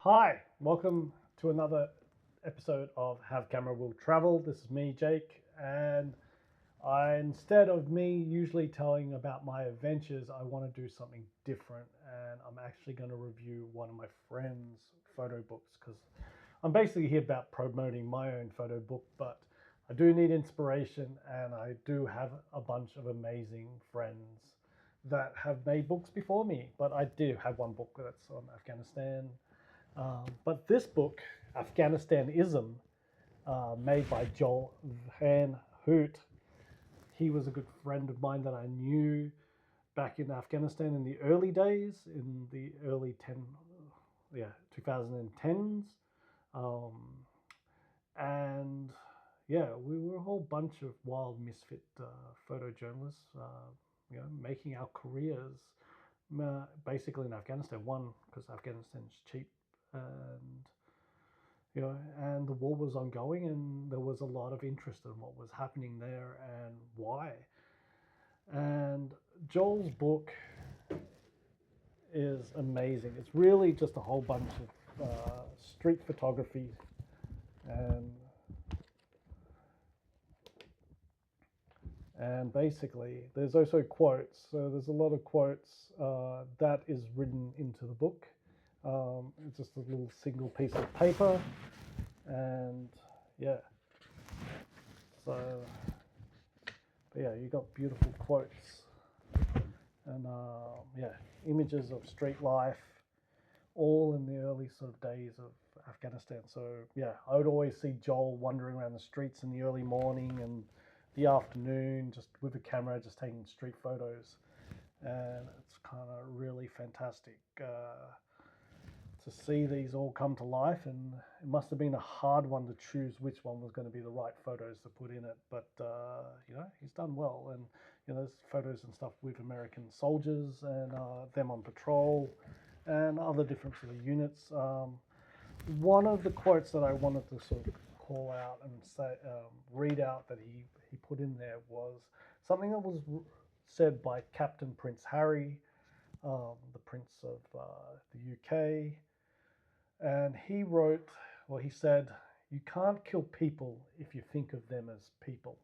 Hi, welcome to another episode of Have Camera Will Travel. This is me, Jake, and instead of me usually telling about my adventures, I want to do something different, and I'm actually going to review one of my friend's photo books because I'm basically here about promoting my own photo book, but I do need inspiration, and I do have a bunch of amazing friends that have made books before me, but I do have one book that's on Afghanistan. But this book, Afghanistanism, made by Joel Van Houdt, he was a good friend of mine that I knew back in Afghanistan in the early days, in the early 2010s. Um, and yeah, we were a whole bunch of wild misfit photojournalists, making our careers basically in Afghanistan. One, because Afghanistan's cheap, and and the war was ongoing, and there was a lot of interest in what was happening there and why. And Joel's book is amazing. It's really just a whole bunch of street photography, and basically there's also quotes. So there's a lot of quotes that is written into the book. It's just a little single piece of paper, and yeah. So, but yeah, you got beautiful quotes and images of street life, all in the early sort of days of Afghanistan. So yeah, I would always see Joel wandering around the streets in the early morning and the afternoon, just with a camera, just taking street photos, and it's kind of really fantastic to see these all come to life. And it must have been a hard one to choose which one was going to be the right photos to put in it, but he's done well. And there's photos and stuff with American soldiers and them on patrol and other different sort of units. One of the quotes that I wanted to sort of call out and say, read out, that he put in there was something that was said by Captain Prince Harry, the Prince of the UK. And he wrote, well, he said, "You can't kill people if you think of them as people.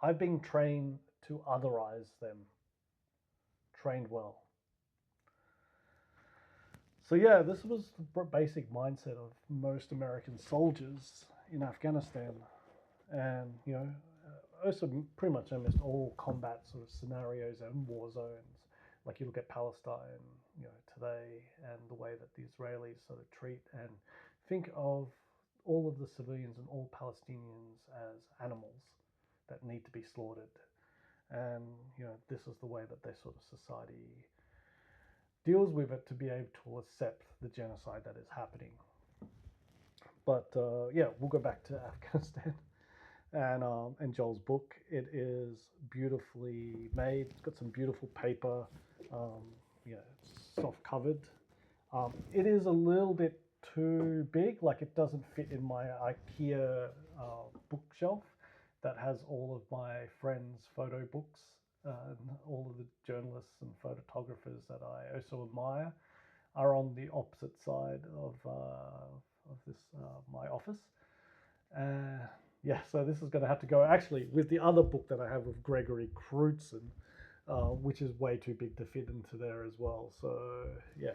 I've been trained to otherize them, trained well." So yeah, this was the basic mindset of most American soldiers in Afghanistan, and also pretty much almost all combat sort of scenarios and war zones. Like you look at Palestine, today, and the way that the Israelis sort of treat and think of all of the civilians and all Palestinians as animals that need to be slaughtered. And this is the way that their sort of society deals with it, to be able to accept the genocide that is happening. But yeah, we'll go back to Afghanistan and Joel's book. It is beautifully made. It's got some beautiful paper. Um, it's soft covered. It is a little bit too big. Like, it doesn't fit in my IKEA bookshelf that has all of my friends' photo books and all of the journalists and photographers that I also admire are on the opposite side of this my office. Uh, yeah, so this is going to have to go actually with the other book that I have with Gregory Crutzen, which is way too big to fit into there as well. So yeah,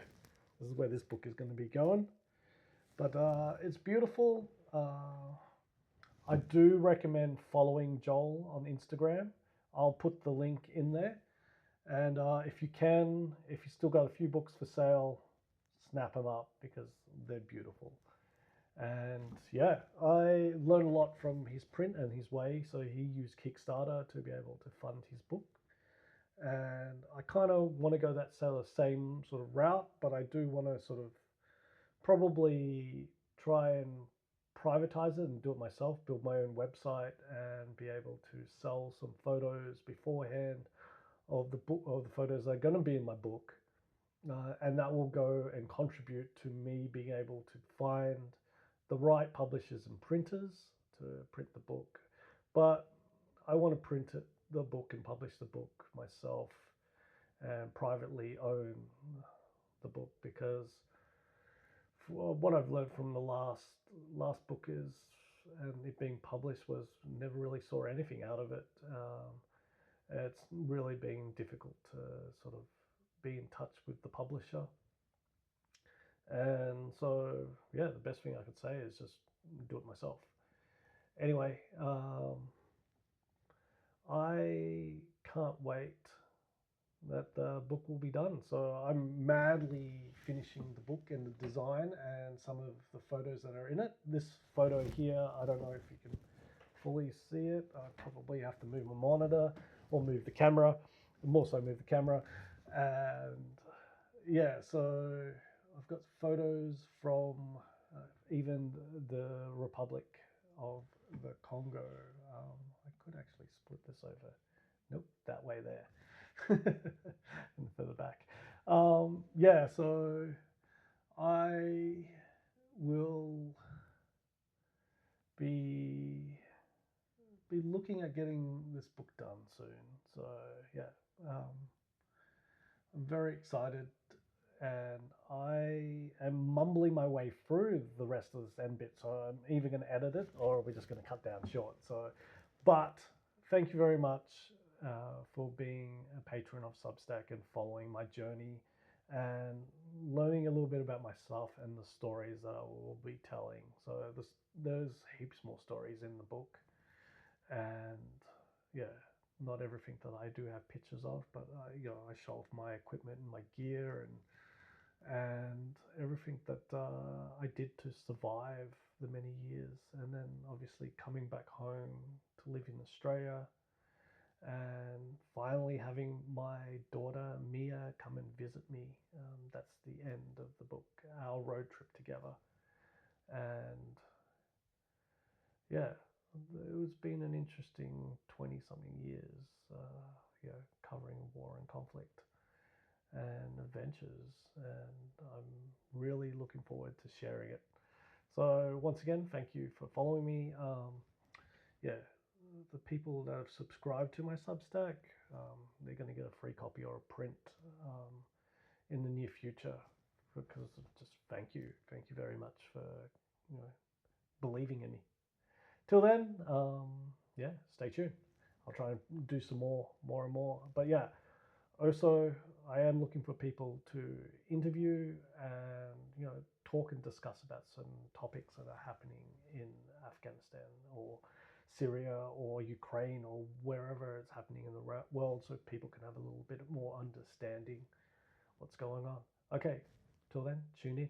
this is where this book is going to be going. But it's beautiful. I do recommend following Joel on Instagram. I'll put the link in there. And if you can, if you still got a few books for sale, snap them up because they're beautiful. And yeah, I learned a lot from his print and his way. So he used Kickstarter to be able to fund his book. And I kind of want to go that same sort of route, but I do want to sort of probably try and privatize it and do it myself, build my own website, and be able to sell some photos beforehand of the book, of the photos that are going to be in my book, and that will go and contribute to me being able to find the right publishers and printers to print the book. But I want to print it, the book, and publish the book myself and privately own the book, because what I've learned from the last book is, and it being published, was never really saw anything out of it. It's really been difficult to sort of be in touch with the publisher, and so yeah, the best thing I could say is just do it myself. Anyway, I can't wait that the book will be done. So I'm madly finishing the book and the design and some of the photos that are in it. This photo here, I don't know if you can fully see it. I probably have to move my monitor or move the camera. More so move the camera. And yeah, so I've got photos from even the Republic of the Congo. I could actually split this over. Nope, that way there. And further back. Yeah, so I will be looking at getting this book done soon. So yeah, um, I'm very excited, and I am mumbling my way through the rest of this end bit. So I'm either going to edit it or we're just going to cut down short. So, but thank you very much for being a patron of Substack and following my journey and learning a little bit about myself and the stories that I will be telling. So there's heaps more stories in the book, and yeah, not everything that I do have pictures of, but I show off my equipment and my gear and everything that I did to survive the many years, and then obviously coming back home to live in Australia, and finally having my daughter Mia come and visit me. That's the end of the book, our road trip together, and yeah, it's been an interesting 20 something years, covering war and conflict and adventures, and I'm really looking forward to sharing it. So once again, thank you for following me. Yeah, the people that have subscribed to my Substack, they're going to get a free copy or a print um, in the near future. Because just thank you very much for you know believing in me. Till then, yeah, stay tuned. I'll try and do some more and more. But yeah, also I am looking for people to interview and talk and discuss about some topics that are happening in Afghanistan or Syria or Ukraine or wherever it's happening in the world, so people can have a little bit more understanding what's going on. Okay, till then, tune in.